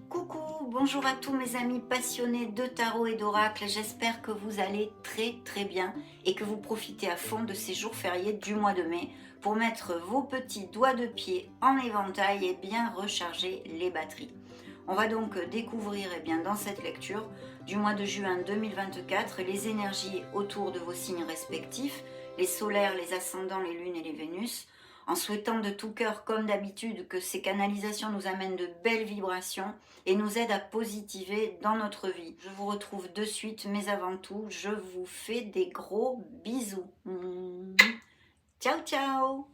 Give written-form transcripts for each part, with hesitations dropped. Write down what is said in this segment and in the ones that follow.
Coucou, bonjour à tous mes amis passionnés de tarot et d'oracle. J'espère que vous allez très bien et que vous profitez à fond de ces jours fériés du mois de mai pour mettre vos petits doigts de pied en éventail et bien recharger les batteries. On va donc découvrir dans cette lecture du mois de juin 2024 les énergies autour de vos signes respectifs, les solaires, les ascendants, les lunes et les Vénus, en souhaitant de tout cœur, comme d'habitude, que ces canalisations nous amènent de belles vibrations et nous aident à positiver dans notre vie. Je vous retrouve de suite, mais avant tout, je vous fais des gros bisous. Ciao, ciao.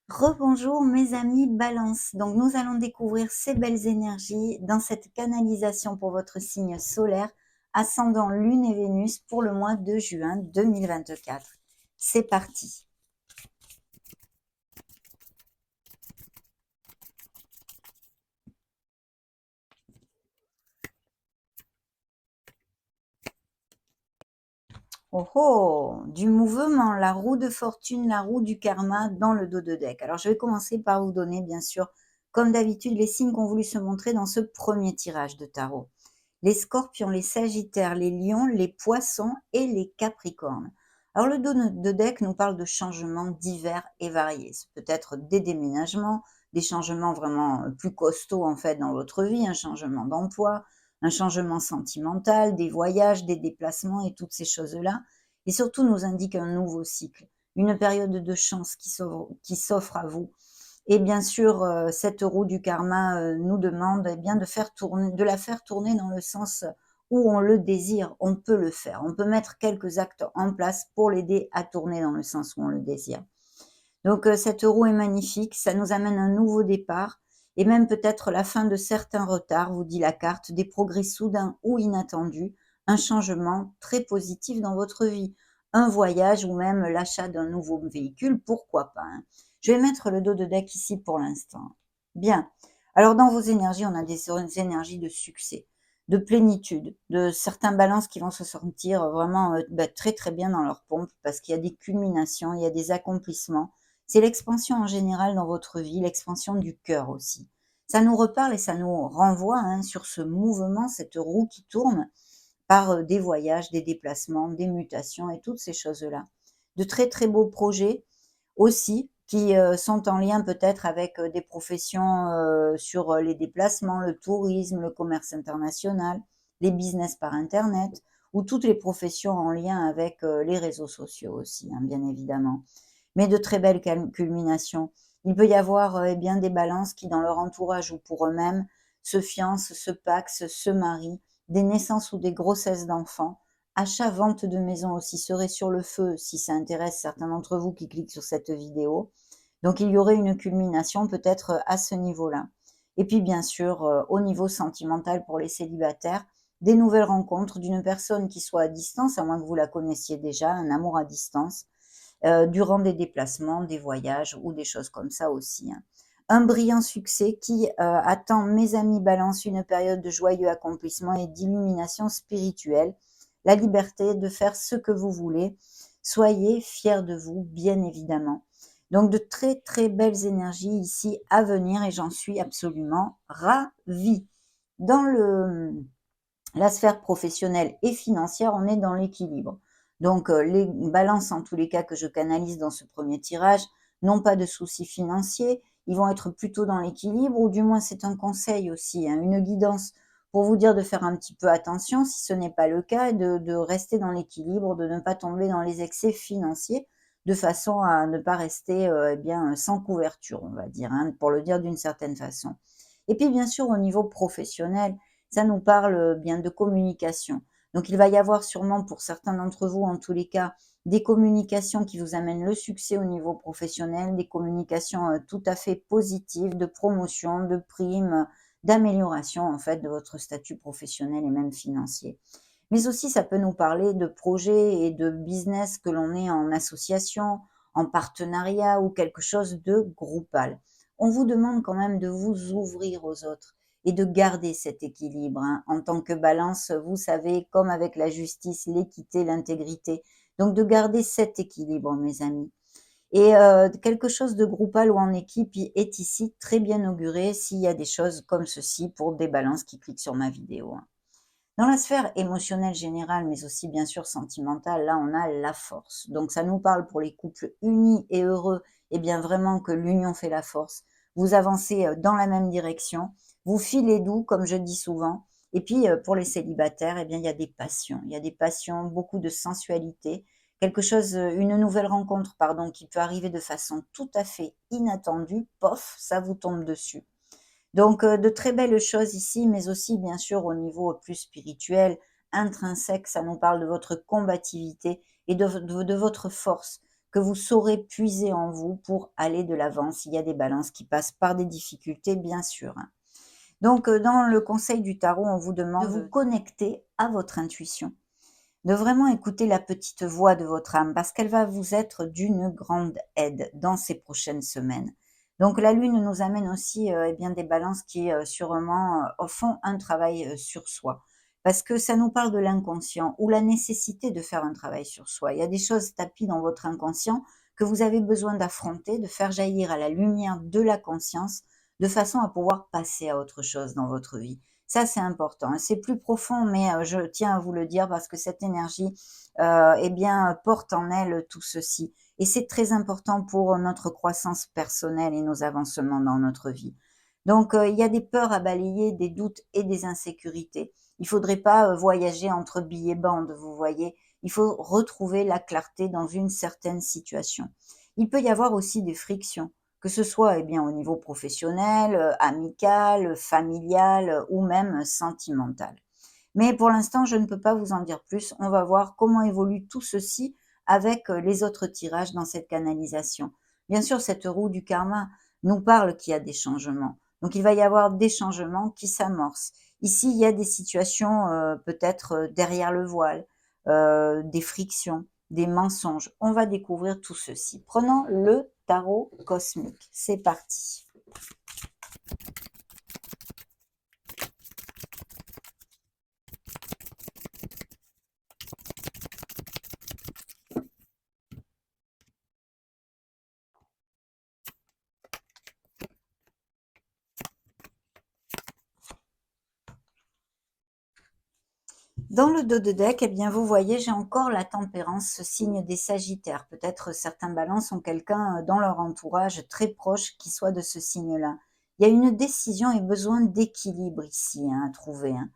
Rebonjour mes amis Balance. Donc nous allons découvrir ces belles énergies dans cette canalisation pour votre signe solaire, ascendant Lune et Vénus pour le mois de juin 2024. C'est parti. Oh oh, du mouvement, la roue de fortune, la roue du karma dans le dos de deck. Alors je vais commencer par vous donner bien sûr, comme d'habitude, les signes qui ont voulu se montrer dans ce premier tirage de tarot. Les scorpions, les sagittaires, les lions, les poissons et les capricornes. Alors le dos de deck nous parle de changements divers et variés. Ce peut être des déménagements, des changements vraiment plus costauds en fait dans votre vie, un changement d'emploi, un changement sentimental, des voyages, des déplacements et toutes ces choses-là. Et surtout nous indique un nouveau cycle, une période de chance qui s'offre à vous. Et bien sûr, cette roue du karma nous demande bien de la faire tourner dans le sens où on le désire. On peut le faire. On peut mettre quelques actes en place pour l'aider à tourner dans le sens où on le désire. Donc cette roue est magnifique, ça nous amène un nouveau départ et même peut-être la fin de certains retards, vous dit la carte, des progrès soudains ou inattendus, un changement très positif dans votre vie, un voyage ou même l'achat d'un nouveau véhicule, pourquoi pas, hein. Je vais mettre le dos de deck ici pour l'instant. Bien. Alors dans vos énergies, on a des énergies de succès, de plénitude, de certains balances qui vont se sentir vraiment très bien dans leur pompe parce qu'il y a des culminations, il y a des accomplissements. C'est l'expansion en général dans votre vie, l'expansion du cœur aussi. Ça nous reparle et ça nous renvoie sur ce mouvement, cette roue qui tourne par des voyages, des déplacements, des mutations et toutes ces choses-là. De très beaux projets aussi qui sont en lien peut-être avec des professions sur les déplacements, le tourisme, le commerce international, les business par Internet ou toutes les professions en lien avec les réseaux sociaux aussi, bien évidemment, mais de très belles culminations. Il peut y avoir des balances qui, dans leur entourage ou pour eux-mêmes, se fiancent, se pacsent, se marient, des naissances ou des grossesses d'enfants, achat, vente de maison aussi serait sur le feu si ça intéresse certains d'entre vous qui cliquent sur cette vidéo. Donc il y aurait une culmination peut-être à ce niveau-là. Et puis bien sûr, au niveau sentimental pour les célibataires, des nouvelles rencontres d'une personne qui soit à distance, à moins que vous la connaissiez déjà, un amour à distance, durant des déplacements, des voyages ou des choses comme ça aussi, hein. Un brillant succès qui attend mes amis Balance, une période de joyeux accomplissement et d'illumination spirituelle, la liberté de faire ce que vous voulez. Soyez fiers de vous, bien évidemment. Donc de très belles énergies ici à venir et j'en suis absolument ravie. Dans la sphère professionnelle et financière, on est dans l'équilibre. Donc les balances, en tous les cas que je canalise dans ce premier tirage, n'ont pas de soucis financiers, ils vont être plutôt dans l'équilibre, ou du moins c'est un conseil aussi, une guidance pour vous dire de faire un petit peu attention, si ce n'est pas le cas, de rester dans l'équilibre, de ne pas tomber dans les excès financiers, de façon à ne pas rester sans couverture, on va dire, pour le dire d'une certaine façon. Et puis bien sûr au niveau professionnel, ça nous parle bien de communication. Donc il va y avoir sûrement pour certains d'entre vous, en tous les cas, des communications qui vous amènent le succès au niveau professionnel, des communications tout à fait positives, de promotion, de primes, d'amélioration en fait de votre statut professionnel et même financier. Mais aussi ça peut nous parler de projets et de business que l'on est en association, en partenariat ou quelque chose de groupal. On vous demande quand même de vous ouvrir aux autres et de garder cet équilibre, en tant que balance, vous savez, comme avec la justice, l'équité, l'intégrité. Donc de garder cet équilibre, mes amis. Et quelque chose de groupal ou en équipe est ici très bien auguré s'il y a des choses comme ceci pour des balances qui cliquent sur ma vidéo, hein. Dans la sphère émotionnelle générale, mais aussi bien sûr sentimentale, là on a la force. Donc ça nous parle pour les couples unis et heureux, et bien vraiment que l'union fait la force. Vous avancez dans la même direction, vous filez doux, comme je dis souvent. Et puis pour les célibataires, eh bien il y a des passions. Il y a des passions, beaucoup de sensualité, quelque chose, une nouvelle rencontre, pardon, qui peut arriver de façon tout à fait inattendue. Pof, ça vous tombe dessus. Donc, de très belles choses ici, mais aussi bien sûr au niveau plus spirituel, intrinsèque, ça nous parle de votre combativité et de votre force que vous saurez puiser en vous pour aller de l'avant s'il y a des balances qui passent par des difficultés, bien sûr, hein. Donc, dans le conseil du tarot, on vous demande de vous connecter à votre intuition, de vraiment écouter la petite voix de votre âme parce qu'elle va vous être d'une grande aide dans ces prochaines semaines. Donc la lune nous amène aussi eh bien des balances qui sûrement font un travail sur soi parce que ça nous parle de l'inconscient ou la nécessité de faire un travail sur soi. Il y a des choses tapies dans votre inconscient que vous avez besoin d'affronter, de faire jaillir à la lumière de la conscience de façon à pouvoir passer à autre chose dans votre vie. Ça, c'est important. C'est plus profond, mais je tiens à vous le dire parce que cette énergie, eh bien, porte en elle tout ceci. Et c'est très important pour notre croissance personnelle et nos avancements dans notre vie. Donc, il y a des peurs à balayer, des doutes et des insécurités. Il faudrait pas voyager entre billes et bandes, vous voyez. Il faut retrouver la clarté dans une certaine situation. Il peut y avoir aussi des frictions, que ce soit eh bien, au niveau professionnel, amical, familial ou même sentimental. Mais pour l'instant, je ne peux pas vous en dire plus. On va voir comment évolue tout ceci avec les autres tirages dans cette canalisation. Bien sûr, cette roue du karma nous parle qu'il y a des changements. Donc, il va y avoir des changements qui s'amorcent. Ici, il y a des situations peut-être derrière le voile, des frictions, des mensonges. On va découvrir tout ceci. Prenons le tarot cosmique. C'est parti. Dans le dos de deck, eh bien, vous voyez, j'ai encore la tempérance, ce signe des sagittaires. Peut-être certains balances ont quelqu'un dans leur entourage très proche qui soit de ce signe-là. Il y a une décision et besoin d'équilibre ici hein, à trouver, hein.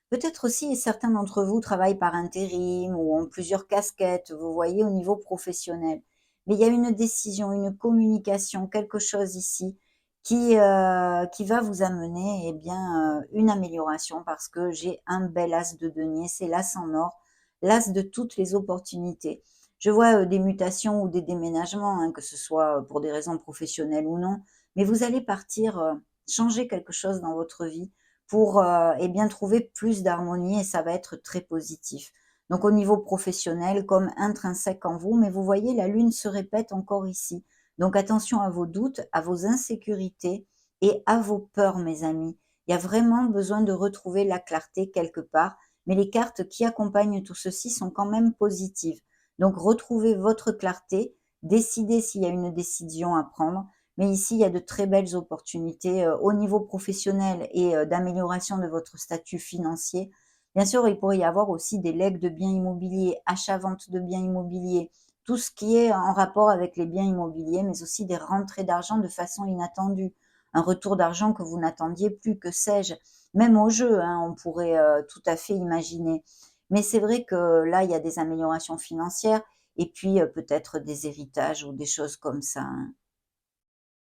Peut-être aussi certains d'entre vous travaillent par intérim ou ont plusieurs casquettes, vous voyez, au niveau professionnel. Mais il y a une décision, une communication, quelque chose ici qui va vous amener eh bien, une amélioration parce que j'ai un bel as de denier, c'est l'as en or, l'as de toutes les opportunités. Je vois des mutations ou des déménagements, hein, que ce soit pour des raisons professionnelles ou non, mais vous allez partir changer quelque chose dans votre vie pour eh bien, trouver plus d'harmonie et ça va être très positif. Donc au niveau professionnel comme intrinsèque en vous, mais vous voyez la lune se répète encore ici. Donc attention à vos doutes, à vos insécurités et à vos peurs mes amis. Il y a vraiment besoin de retrouver la clarté quelque part, mais les cartes qui accompagnent tout ceci sont quand même positives. Donc retrouvez votre clarté, décidez s'il y a une décision à prendre mais ici, il y a de très belles opportunités au niveau professionnel et d'amélioration de votre statut financier. Bien sûr, il pourrait y avoir aussi des legs de biens immobiliers, achat-vente de biens immobiliers, tout ce qui est en rapport avec les biens immobiliers, mais aussi des rentrées d'argent de façon inattendue. Un retour d'argent que vous n'attendiez plus, que sais-je. Même au jeu, hein, on pourrait tout à fait imaginer. Mais c'est vrai que là, il y a des améliorations financières et puis peut-être des héritages ou des choses comme ça, hein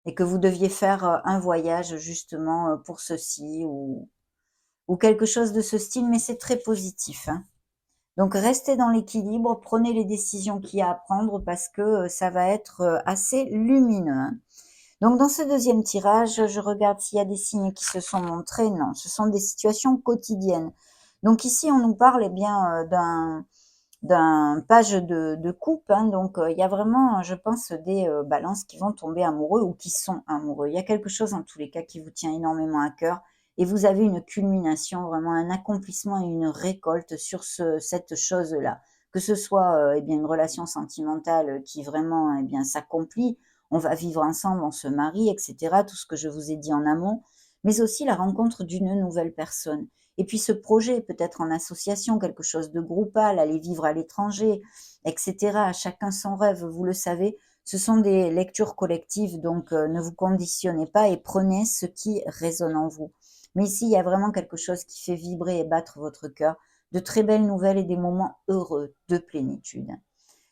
et que vous deviez faire, un voyage justement, pour ceci ou quelque chose de ce style, mais c'est très positif, hein. Donc restez dans l'équilibre, prenez les décisions qu'il y a à prendre parce que, ça va être, assez lumineux, hein. Donc dans ce deuxième tirage, je regarde s'il y a des signes qui se sont montrés. Non, ce sont des situations quotidiennes. Donc ici, on nous parle, eh bien, d'un page de coupe, hein, donc il y a vraiment, je pense, des, balances qui vont tomber amoureux ou qui sont amoureux. Il y a quelque chose en tous les cas qui vous tient énormément à cœur et vous avez une culmination, vraiment un accomplissement et une récolte sur cette chose-là. que ce soit, eh bien, une relation sentimentale qui vraiment, eh bien, s'accomplit. On va vivre ensemble, on se marie et cetera, tout ce que je vous ai dit en amont, mais aussi la rencontre d'une nouvelle personne. Et puis ce projet, peut-être en association, quelque chose de groupal, aller vivre à l'étranger, et cetera. Chacun son rêve, vous le savez. Ce sont des lectures collectives, donc ne vous conditionnez pas et prenez ce qui résonne en vous. Mais ici, il y a vraiment quelque chose qui fait vibrer et battre votre cœur, de très belles nouvelles et des moments heureux de plénitude.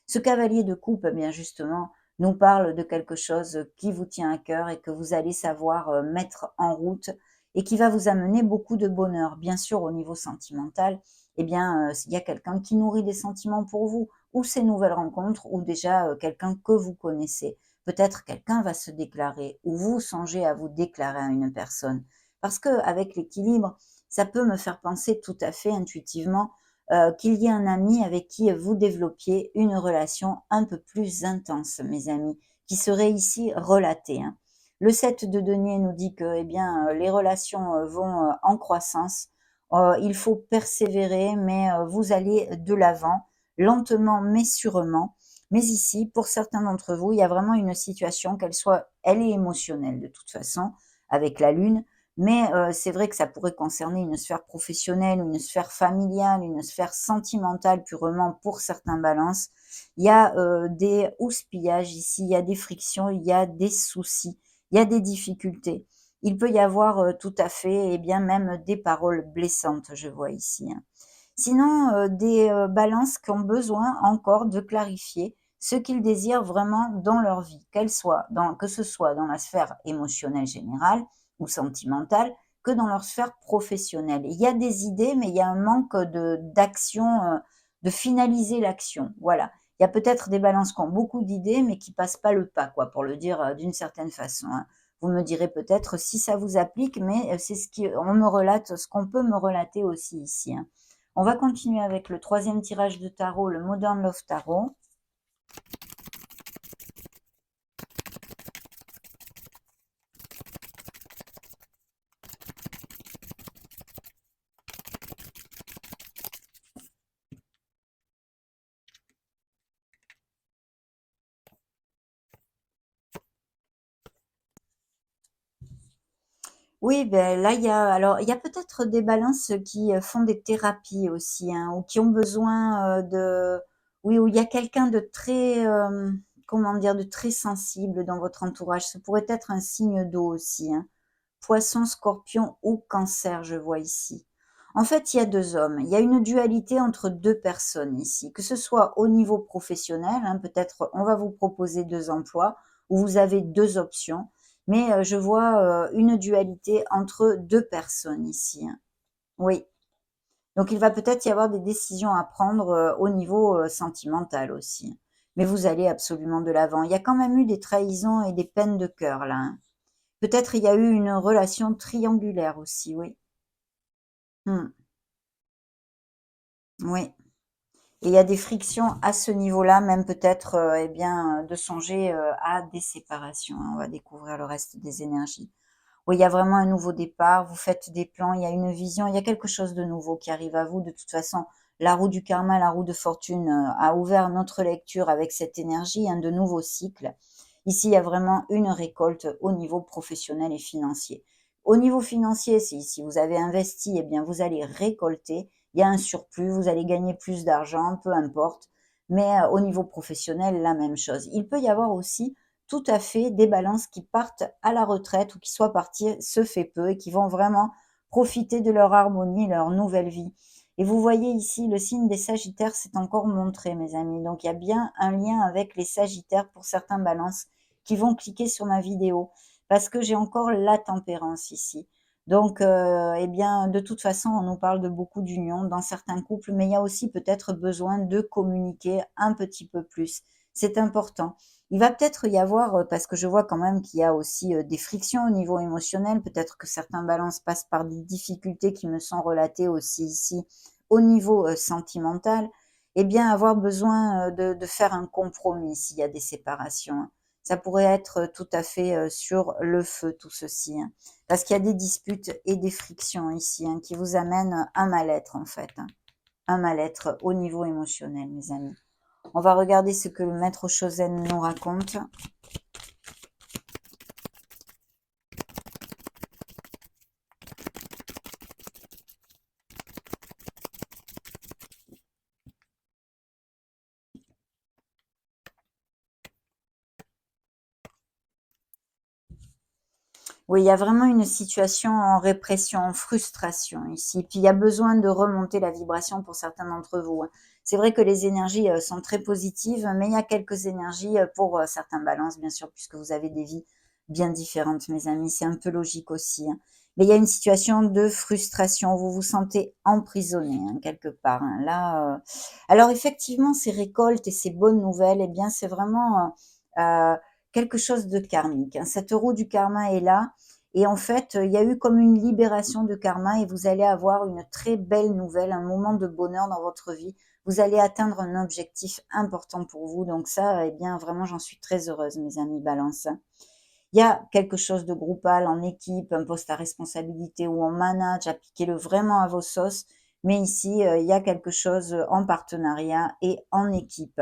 Ce cavalier de coupe, eh bien justement, nous parle de quelque chose qui vous tient à cœur et que vous allez savoir mettre en route et qui va vous amener beaucoup de bonheur. Bien sûr, au niveau sentimental, eh bien, il y a quelqu'un qui nourrit des sentiments pour vous, ou ces nouvelles rencontres, ou déjà quelqu'un que vous connaissez. Peut-être quelqu'un va se déclarer, ou vous songez à vous déclarer à une personne. Parce que avec l'équilibre, ça peut me faire penser tout à fait intuitivement qu'il y ait un ami avec qui vous développiez une relation un peu plus intense, mes amis, qui serait ici relatée, hein. Le 7 de denier nous dit que, eh bien, les relations vont en croissance. Il faut persévérer, mais vous allez de l'avant, lentement mais sûrement. Mais ici, pour certains d'entre vous, il y a vraiment une situation, elle est émotionnelle de toute façon, avec la lune, mais c'est vrai que ça pourrait concerner une sphère professionnelle, une sphère familiale, une sphère sentimentale purement pour certains balances. Il y a, des houspillages ici, il y a des frictions, il y a des soucis, il y a des difficultés. Il peut y avoir, tout à fait et bien même des paroles blessantes, je vois ici, hein. Sinon, des, balances qui ont besoin encore de clarifier ce qu'ils désirent vraiment dans leur vie, que ce soit dans la sphère émotionnelle générale ou sentimentale, que dans leur sphère professionnelle. Il y a des idées, mais il y a un manque de d'action, de finaliser l'action, voilà. Il y a peut-être des balances qui ont beaucoup d'idées, mais qui passent pas le pas, quoi, pour le dire, d'une certaine façon, hein. Vous me direz peut-être si ça vous applique, mais, c'est ce qu'on peut me relater aussi ici, hein. On va continuer avec le troisième tirage de tarot, le Modern Love Tarot. Oui, ben là, il y a peut-être des balances qui, font des thérapies aussi, hein, ou qui ont besoin, oui, où il y a quelqu'un de très, comment dire? De très sensible dans votre entourage. Ce pourrait être un signe d'eau aussi, hein. Poisson, Scorpion ou Cancer, je vois ici. En fait, il y a 2 hommes. Il y a une dualité entre 2 personnes ici, que ce soit au niveau professionnel, hein, peut-être on va vous proposer 2 emplois ou vous avez 2 options, mais je vois, une dualité entre 2 personnes ici, hein. Oui, donc il va peut-être y avoir des décisions à prendre, au niveau, sentimental aussi, hein. Mais vous allez absolument de l'avant. Il y a quand même eu des trahisons et des peines de cœur là, hein. Peut-être il y a eu une relation triangulaire aussi, oui. Mmh. Oui, et il y a des frictions à ce niveau-là, même peut-être, eh bien, de songer, à des séparations, hein. On va découvrir le reste des énergies. Oui, il y a vraiment un nouveau départ, vous faites des plans, il y a une vision, il y a quelque chose de nouveau qui arrive à vous. De toute façon, la roue du karma, la roue de fortune, a ouvert notre lecture avec cette énergie, hein, de nouveaux cycles. Ici, il y a vraiment une récolte au niveau professionnel et financier. Au niveau financier, si vous avez investi, eh bien, vous allez récolter. Il y a un surplus, vous allez gagner plus d'argent, peu importe. Mais au niveau professionnel, la même chose. Il peut y avoir aussi tout à fait des balances qui partent à la retraite ou qui soient partis ce fait peu et qui vont vraiment profiter de leur harmonie, leur nouvelle vie. Et vous voyez ici, le signe des Sagittaires s'est encore montré, mes amis. Donc, il y a bien un lien avec les Sagittaires pour certains balances qui vont cliquer sur ma vidéo parce que j'ai encore la tempérance ici. Donc, eh bien, de toute façon, on nous parle de beaucoup d'union dans certains couples, mais il y a aussi peut-être besoin de communiquer un petit peu plus. C'est important. Il va peut-être y avoir, parce que je vois quand même qu'il y a aussi, des frictions au niveau émotionnel, peut-être que certains balances passent par des difficultés qui me sont relatées aussi ici au niveau, sentimental, eh bien avoir besoin, de faire un compromis s'il y a des séparations, hein. Ça pourrait être, tout à fait, sur le feu tout ceci, hein. Parce qu'il y a des disputes et des frictions ici, hein, qui vous amènent un mal-être en fait, hein. un mal-être au niveau émotionnel, mes amis. On va regarder ce que le maître Chosen nous raconte. Oui, il y a vraiment une situation en répression, en frustration ici. Puis il y a besoin de remonter la vibration pour certains d'entre vous, hein. C'est vrai que les énergies sont très positives, mais il y a quelques énergies pour certains balances, bien sûr, puisque vous avez des vies bien différentes, mes amis. C'est un peu logique aussi, hein. Mais il y a une situation de frustration. Vous vous sentez emprisonné, hein, quelque part, hein. Là, alors effectivement, ces récoltes et ces bonnes nouvelles, eh bien, c'est vraiment quelque chose de karmique, hein. Cette roue du karma est là. Et en fait, il y a eu comme une libération de karma et vous allez avoir une très belle nouvelle, un moment de bonheur dans votre vie. Vous allez atteindre un objectif important pour vous. Donc ça, eh bien, vraiment, j'en suis très heureuse, mes amis Balance. Il y a quelque chose de groupal, en équipe, un poste à responsabilité ou en manage, appliquez-le vraiment à vos sauces. Mais ici, il y a quelque chose en partenariat et en équipe.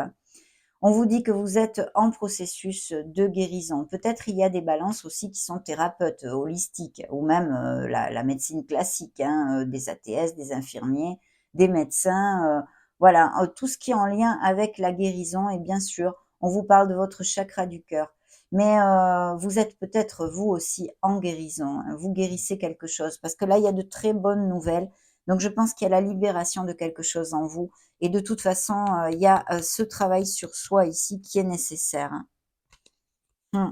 On vous dit que vous êtes en processus de guérison. Peut-être il y a des balances aussi qui sont thérapeutes holistiques ou même la médecine classique, hein, des ATS, des infirmiers, des médecins, voilà, tout ce qui est en lien avec la guérison. Et bien sûr, on vous parle de votre chakra du cœur. Mais vous êtes peut-être vous aussi en guérison, hein. Vous guérissez quelque chose parce que là, il y a de très bonnes nouvelles. Donc je pense qu'il y a la libération de quelque chose en vous et de toute façon, il y a, ce travail sur soi ici qui est nécessaire, hein. Mmh.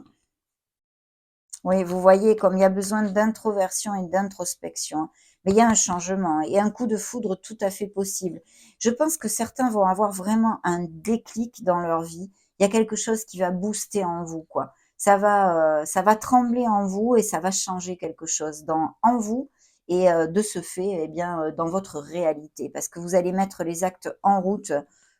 Oui, vous voyez comme il y a besoin d'introversion et d'introspection, mais il y a un changement et un coup de foudre tout à fait possible. Je pense que certains vont avoir vraiment un déclic dans leur vie. Il y a quelque chose qui va booster en vous, quoi. Ça va trembler en vous et ça va changer quelque chose en vous et de ce fait, eh bien, dans votre réalité parce que vous allez mettre les actes en route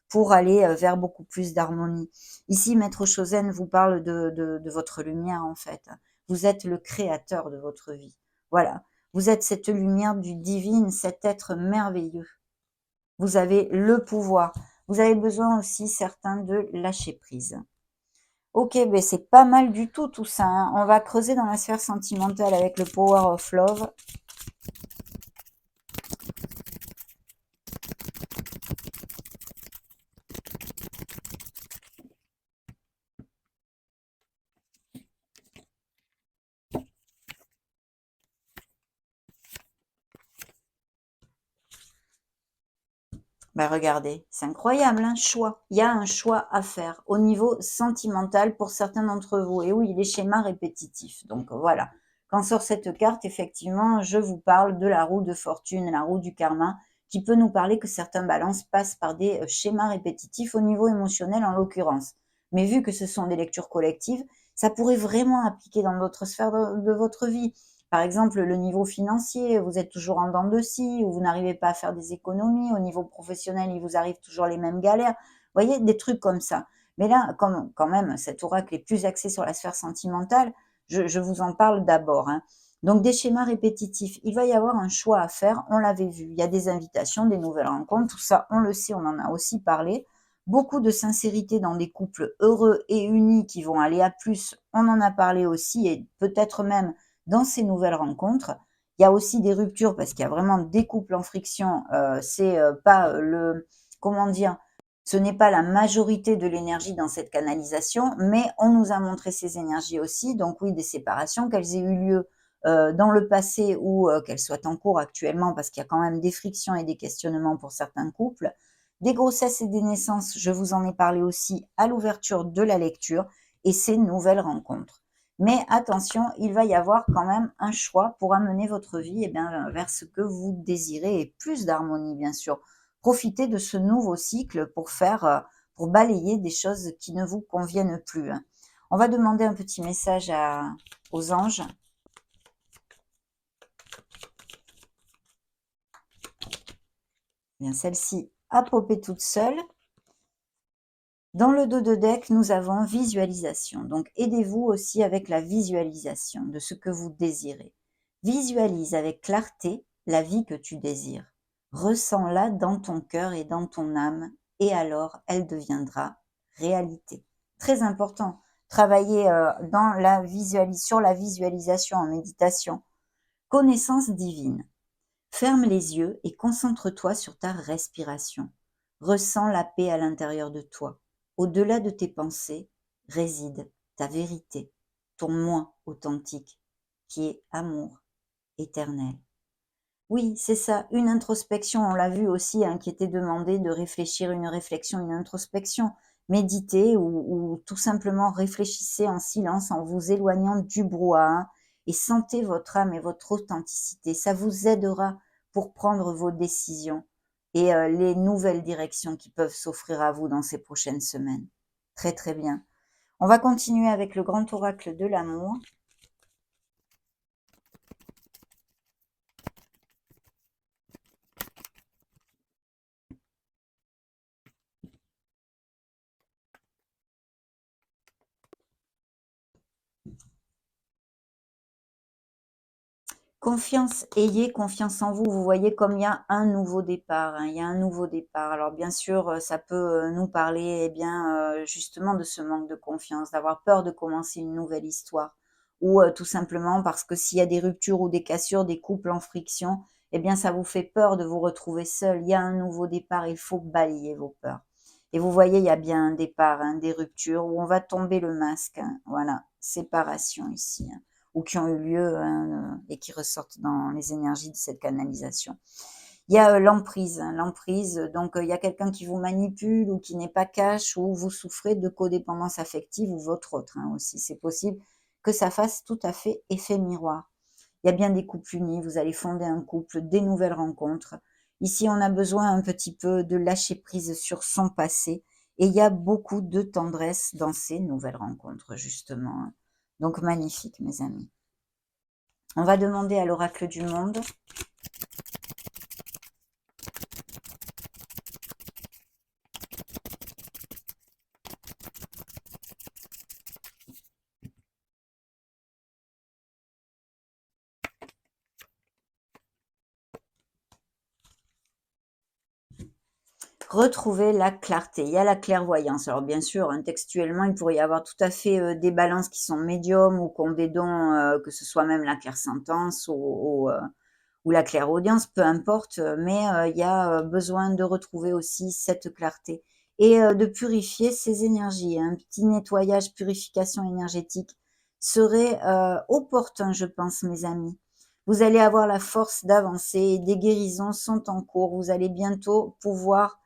pour aller, vers beaucoup plus d'harmonie. Ici, maître Chosen vous parle de votre lumière, en fait. Vous êtes le créateur de votre vie. Voilà. Vous êtes cette lumière du divin, cet être merveilleux. Vous avez le pouvoir. Vous avez besoin aussi, certains, de lâcher prise. Ok, ben c'est pas mal du tout ça, hein. On va creuser dans la sphère sentimentale avec le Power of Love. Bah regardez, c'est incroyable, un choix. Il y a un choix à faire au niveau sentimental pour certains d'entre vous. Et oui, les schémas répétitifs. Donc voilà. Quand sort cette carte, effectivement, je vous parle de la roue de fortune, la roue du karma, qui peut nous parler que certains balances passent par des schémas répétitifs au niveau émotionnel en l'occurrence. Mais vu que ce sont des lectures collectives, ça pourrait vraiment appliquer dans d'autres sphères de votre vie. Par exemple, le niveau financier, vous êtes toujours en dents de scie ou vous n'arrivez pas à faire des économies. Au niveau professionnel, il vous arrive toujours les mêmes galères. Vous voyez, des trucs comme ça. Mais là, comme quand même, cet oracle est plus axé sur la sphère sentimentale, je vous en parle d'abord, hein. Donc, des schémas répétitifs. Il va y avoir un choix à faire. On l'avait vu. Il y a des invitations, des nouvelles rencontres. Tout ça, on le sait, on en a aussi parlé. Beaucoup de sincérité dans des couples heureux et unis qui vont aller à plus. On en a parlé aussi et peut-être même dans ces nouvelles rencontres. Il y a aussi des ruptures parce qu'il y a vraiment des couples en friction. C'est pas le, comment dire, ce n'est pas la majorité de l'énergie dans cette canalisation, mais on nous a montré ces énergies aussi. Donc oui, des séparations, qu'elles aient eu lieu dans le passé ou qu'elles soient en cours actuellement, parce qu'il y a quand même des frictions et des questionnements pour certains couples. Des grossesses et des naissances, je vous en ai parlé aussi à l'ouverture de la lecture, et ces nouvelles rencontres. Mais attention, il va y avoir quand même un choix pour amener votre vie vers ce que vous désirez et plus d'harmonie, bien sûr. Profitez de ce nouveau cycle pour balayer des choses qui ne vous conviennent plus, hein. On va demander un petit message aux anges. Bien, celle-ci a popé toute seule. Dans le dos de deck, nous avons visualisation. Donc, aidez-vous aussi avec la visualisation de ce que vous désirez. Visualise avec clarté la vie que tu désires. Ressens-la dans ton cœur et dans ton âme, et alors elle deviendra réalité. Très important, travailler sur la visualisation en méditation. Connaissance divine. Ferme les yeux et concentre-toi sur ta respiration. Ressens la paix à l'intérieur de toi. Au-delà de tes pensées réside ta vérité, ton moi authentique, qui est amour éternel. Oui, c'est ça, une introspection, on l'a vu aussi, hein, qui était demandé de réfléchir, une réflexion, une introspection. Méditez ou tout simplement réfléchissez en silence en vous éloignant du brouhaha et sentez votre âme et votre authenticité. Ça vous aidera pour prendre vos décisions et les nouvelles directions qui peuvent s'offrir à vous dans ces prochaines semaines. Très très bien. On va continuer avec le grand oracle de l'amour. Confiance, ayez confiance en vous. Vous voyez comme il y a un nouveau départ, hein, il y a un nouveau départ. Alors bien sûr, ça peut, nous parler, eh bien, justement de ce manque de confiance, d'avoir peur de commencer une nouvelle histoire ou tout simplement parce que s'il y a des ruptures ou des cassures, des couples en friction, eh bien ça vous fait peur de vous retrouver seul. Il y a un nouveau départ, il faut balayer vos peurs. Et vous voyez, il y a bien un départ, hein, des ruptures où on va tomber le masque, hein, voilà, séparation ici, hein, ou qui ont eu lieu, hein, et qui ressortent dans les énergies de cette canalisation. Il y a l'emprise, hein, l'emprise, donc il y a quelqu'un qui vous manipule ou qui n'est pas cash, ou vous souffrez de codépendance affective ou votre autre, hein, aussi. C'est possible que ça fasse tout à fait effet miroir. Il y a bien des couples unis, vous allez fonder un couple, des nouvelles rencontres. Ici, on a besoin un petit peu de lâcher prise sur son passé et il y a beaucoup de tendresse dans ces nouvelles rencontres, justement, hein. Donc magnifique, mes amis. On va demander à l'oracle du monde. Retrouver la clarté. Il y a la clairvoyance. Alors bien sûr, hein, textuellement, il pourrait y avoir tout à fait des balances qui sont médiums ou qui ont des dons, que ce soit même la clairsentence ou la clairaudience, peu importe, mais il y a besoin de retrouver aussi cette clarté et de purifier ces énergies. Un petit nettoyage, purification énergétique serait opportun, je pense, mes amis. Vous allez avoir la force d'avancer, des guérisons sont en cours, vous allez bientôt pouvoir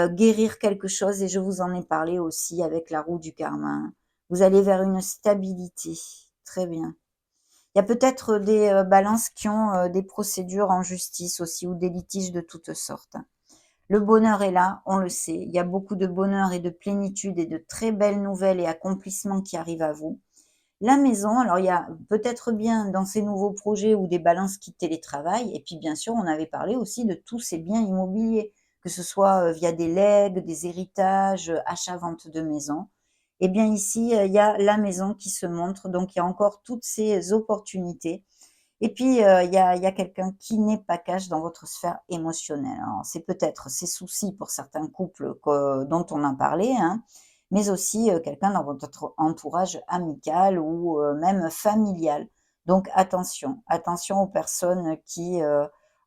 guérir quelque chose et je vous en ai parlé aussi avec la roue du karma. Vous allez vers une stabilité. Très bien. Il y a peut-être des balances qui ont des procédures en justice aussi ou des litiges de toutes sortes. Le bonheur est là, on le sait. Il y a beaucoup de bonheur et de plénitude et de très belles nouvelles et accomplissements qui arrivent à vous. La maison, alors il y a peut-être bien dans ces nouveaux projets ou des balances qui télétravaillent. Et puis bien sûr, on avait parlé aussi de tous ces biens immobiliers, que ce soit via des legs, des héritages, achat-vente de maisons. Eh bien ici, il y a la maison qui se montre, donc il y a encore toutes ces opportunités. Et puis, il y a quelqu'un qui n'est pas cash dans votre sphère émotionnelle. Alors, c'est peut-être ces soucis pour certains couples dont on a parlé, hein, mais aussi quelqu'un dans votre entourage amical ou même familial. Donc, attention, attention aux personnes qui,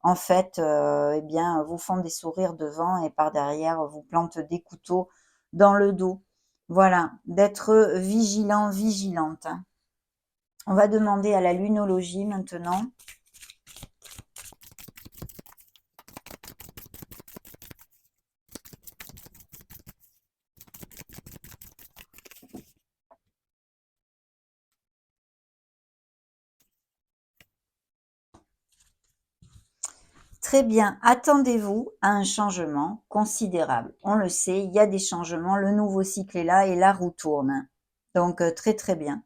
en fait, eh bien, vous font des sourires devant et par derrière vous plantent des couteaux dans le dos. Voilà, d'être vigilant, vigilante, hein. On va demander à la lunologie maintenant. Très bien, attendez-vous à un changement considérable. On le sait, il y a des changements, le nouveau cycle est là et la roue tourne. Donc très très bien.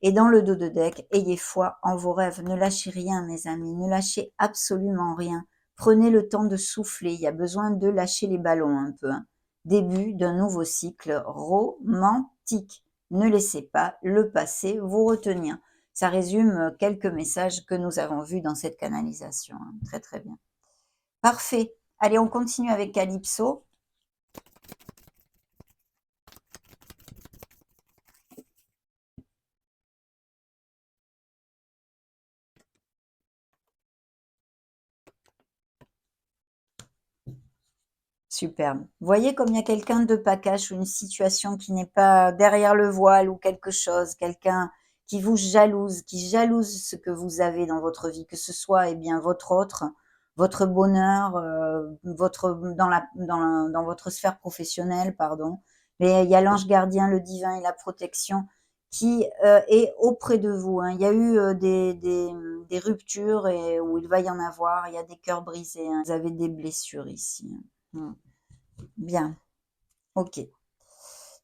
Et dans le dos de deck, ayez foi en vos rêves. Ne lâchez rien, mes amis. Ne lâchez absolument rien. Prenez le temps de souffler. Il y a besoin de lâcher les ballons un peu, hein. Début d'un nouveau cycle romantique. Ne laissez pas le passé vous retenir. Ça résume quelques messages que nous avons vus dans cette canalisation, hein. Très très bien. Parfait. Allez, on continue avec Calypso. Superbe. Vous voyez comme il y a quelqu'un de pas cash ou une situation qui n'est pas derrière le voile ou quelque chose, quelqu'un qui vous jalouse, qui jalouse ce que vous avez dans votre vie, que ce soit eh bien votre autre, votre bonheur, votre dans votre sphère professionnelle, pardon. Mais il y a l'ange gardien, le divin et la protection qui est auprès de vous, hein. Il y a eu des ruptures et où il va y en avoir. Il y a des cœurs brisés, hein. Vous avez des blessures ici, hein. Bien, ok.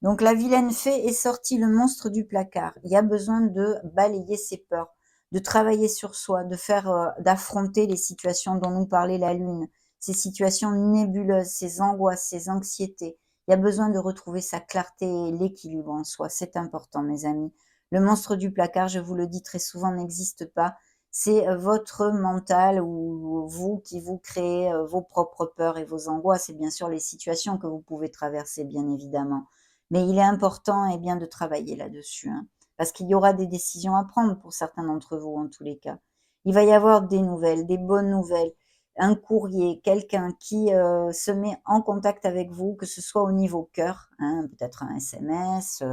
Donc la vilaine fée est sortie le monstre du placard. Il y a besoin de balayer ses peurs, de travailler sur soi, d'affronter les situations dont nous parlait la lune, ces situations nébuleuses, ces angoisses, ces anxiétés. Il y a besoin de retrouver sa clarté et l'équilibre en soi. C'est important, mes amis. Le monstre du placard, je vous le dis très souvent, n'existe pas. C'est votre mental ou vous qui vous créez vos propres peurs et vos angoisses et bien sûr les situations que vous pouvez traverser, bien évidemment. Mais il est important eh bien, de travailler là-dessus, hein, parce qu'il y aura des décisions à prendre pour certains d'entre vous en tous les cas. Il va y avoir des nouvelles, des bonnes nouvelles, un courrier, quelqu'un qui se met en contact avec vous, que ce soit au niveau cœur, hein, peut-être un SMS,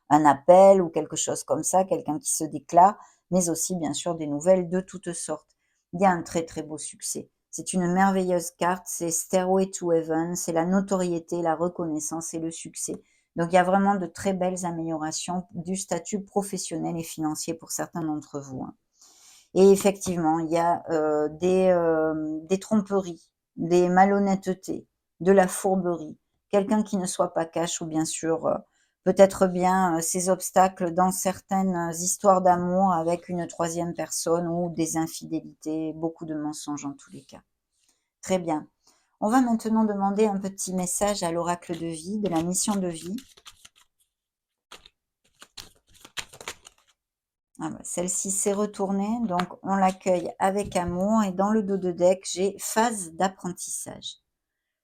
un appel ou quelque chose comme ça, quelqu'un qui se déclare, mais aussi bien sûr des nouvelles de toutes sortes. Il y a un très très beau succès. C'est une merveilleuse carte, c'est Stairway to Heaven, c'est la notoriété, la reconnaissance et le succès. Donc il y a vraiment de très belles améliorations du statut professionnel et financier pour certains d'entre vous, hein. Et effectivement, il y a des tromperies, des malhonnêtetés, de la fourberie, quelqu'un qui ne soit pas cash ou bien sûr peut-être bien ces obstacles dans certaines histoires d'amour avec une troisième personne ou des infidélités, beaucoup de mensonges en tous les cas. Très bien. On va maintenant demander un petit message à l'oracle de vie, de la mission de vie. Ah bah, celle-ci s'est retournée, donc on l'accueille avec amour. Et dans le dos de deck, j'ai phase d'apprentissage.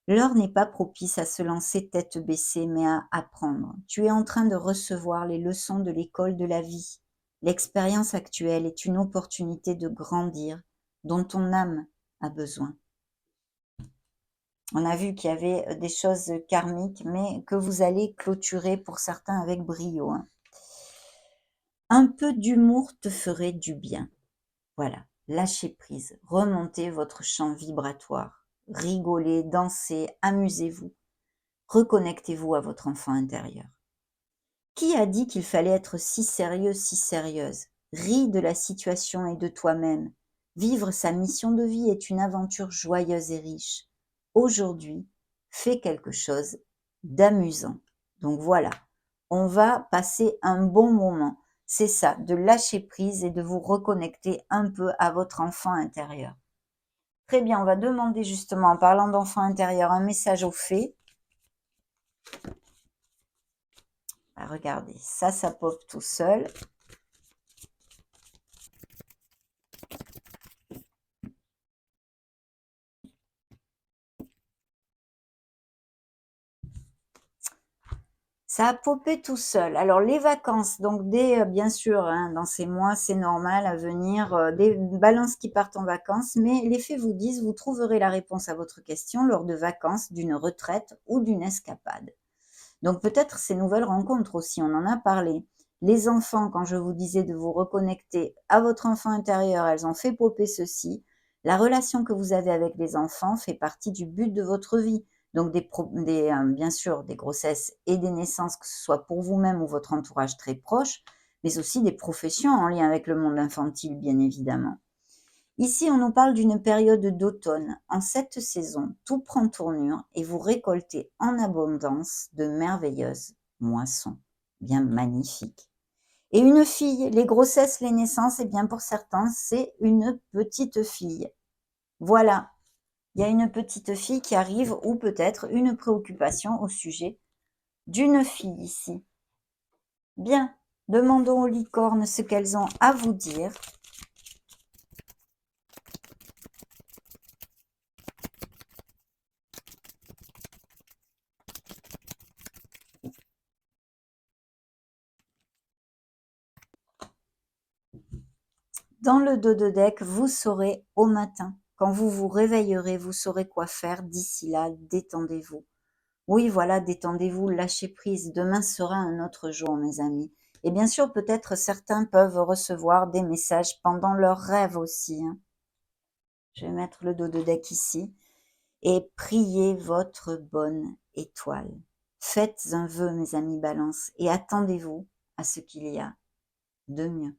L'heure n'est pas propice à se lancer tête baissée, mais à apprendre. Tu es en train de recevoir les leçons de l'école de la vie. L'expérience actuelle est une opportunité de grandir, dont ton âme a besoin. On a vu qu'il y avait des choses karmiques, mais que vous allez clôturer pour certains avec brio, hein. Un peu d'humour te ferait du bien. Voilà, lâchez prise, remontez votre champ vibratoire, rigolez, dansez, amusez-vous, reconnectez-vous à votre enfant intérieur. Qui a dit qu'il fallait être si sérieux, si sérieuse? Ris de la situation et de toi-même. Vivre sa mission de vie est une aventure joyeuse et riche. Aujourd'hui, fais quelque chose d'amusant. Donc voilà, on va passer un bon moment. C'est ça, de lâcher prise et de vous reconnecter un peu à votre enfant intérieur. Très bien, on va demander justement, en parlant d'enfant intérieur, un message aux fées. Ah, regardez, ça pop tout seul. Ça a popé tout seul. Alors les vacances, donc bien sûr, hein, dans ces mois, c'est normal à venir, des balances qui partent en vacances, mais les faits vous disent, vous trouverez la réponse à votre question lors de vacances, d'une retraite ou d'une escapade. Donc peut-être ces nouvelles rencontres aussi, on en a parlé. Les enfants, quand je vous disais de vous reconnecter à votre enfant intérieur, elles ont fait popper ceci. La relation que vous avez avec les enfants fait partie du but de votre vie. Donc bien sûr des grossesses et des naissances, que ce soit pour vous-même ou votre entourage très proche, mais aussi des professions en lien avec le monde infantile, bien évidemment. Ici, on nous parle d'une période d'automne. En cette saison, tout prend tournure et vous récoltez en abondance de merveilleuses moissons, bien magnifiques. Et une fille, les grossesses, les naissances, eh bien pour certains, c'est une petite fille. Voilà, il y a une petite fille qui arrive ou peut-être une préoccupation au sujet d'une fille ici. Bien, demandons aux licornes ce qu'elles ont à vous dire. Dans le dos de deck, vous saurez au matin. Quand vous vous réveillerez, vous saurez quoi faire. D'ici là, détendez-vous. Oui, voilà, détendez-vous, lâchez prise. Demain sera un autre jour, mes amis. Et bien sûr, peut-être certains peuvent recevoir des messages pendant leurs rêves aussi, hein. Je vais mettre le dos de deck ici. Et priez votre bonne étoile. Faites un vœu, mes amis Balance, et attendez-vous à ce qu'il y a de mieux.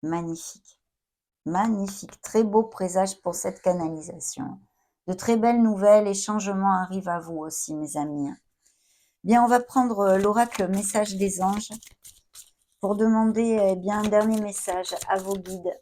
Magnifique. Magnifique. Très beau présage pour cette canalisation. De très belles nouvelles et changements arrivent à vous aussi, mes amis. Bien, on va prendre l'oracle message des anges pour demander bien un dernier message à vos guides.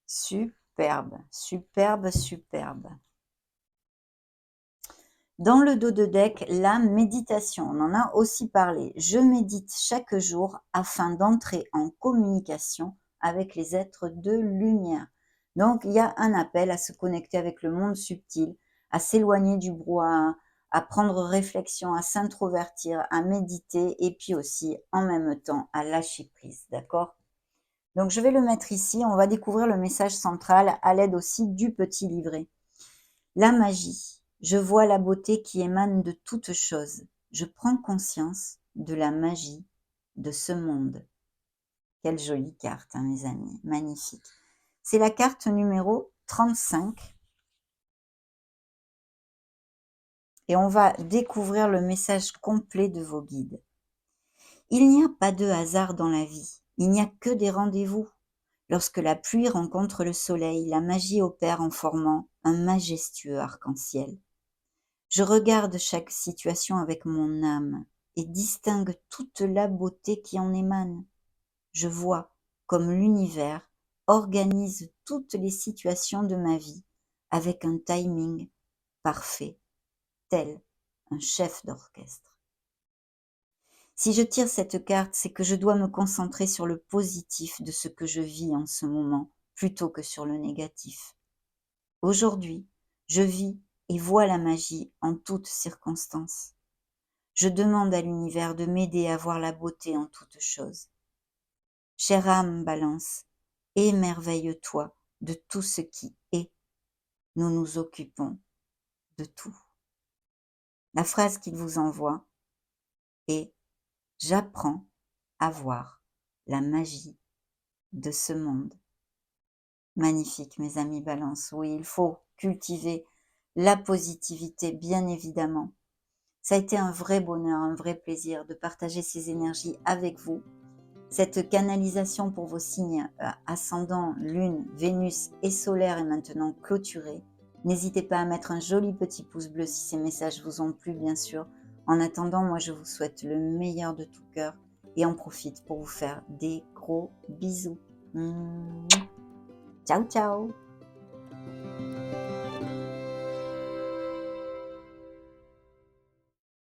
Superbe, superbe, superbe. Dans le dos de deck, la méditation, on en a aussi parlé. Je médite chaque jour afin d'entrer en communication avec les êtres de lumière. Donc, il y a un appel à se connecter avec le monde subtil, à s'éloigner du brouhaha, à prendre réflexion, à s'introvertir, à méditer et puis aussi, en même temps, à lâcher prise, d'accord ? Donc, je vais le mettre ici. On va découvrir le message central à l'aide aussi du petit livret. La magie. Je vois la beauté qui émane de toutes choses. Je prends conscience de la magie de ce monde. Quelle jolie carte, hein, mes amis. Magnifique. C'est la carte numéro 35. Et on va découvrir le message complet de vos guides. Il n'y a pas de hasard dans la vie. Il n'y a que des rendez-vous. Lorsque la pluie rencontre le soleil, la magie opère en formant un majestueux arc-en-ciel. Je regarde chaque situation avec mon âme et distingue toute la beauté qui en émane. Je vois comme l'univers organise toutes les situations de ma vie avec un timing parfait, tel un chef d'orchestre. Si je tire cette carte, c'est que je dois me concentrer sur le positif de ce que je vis en ce moment, plutôt que sur le négatif. Aujourd'hui, je vis et vois la magie en toutes circonstances. Je demande à l'univers de m'aider à voir la beauté en toutes choses. Chère âme Balance, émerveille-toi de tout ce qui est. Nous nous occupons de tout. La phrase qu'il vous envoie est « J'apprends à voir la magie de ce monde ». Magnifique, mes amis Balance. Oui, il faut cultiver la positivité, bien évidemment. Ça a été un vrai bonheur, un vrai plaisir de partager ces énergies avec vous. Cette canalisation pour vos signes ascendant, lune, Vénus et solaire est maintenant clôturée. N'hésitez pas à mettre un joli petit pouce bleu si ces messages vous ont plu, bien sûr. En attendant, moi je vous souhaite le meilleur de tout cœur et en profite pour vous faire des gros bisous. Ciao, ciao!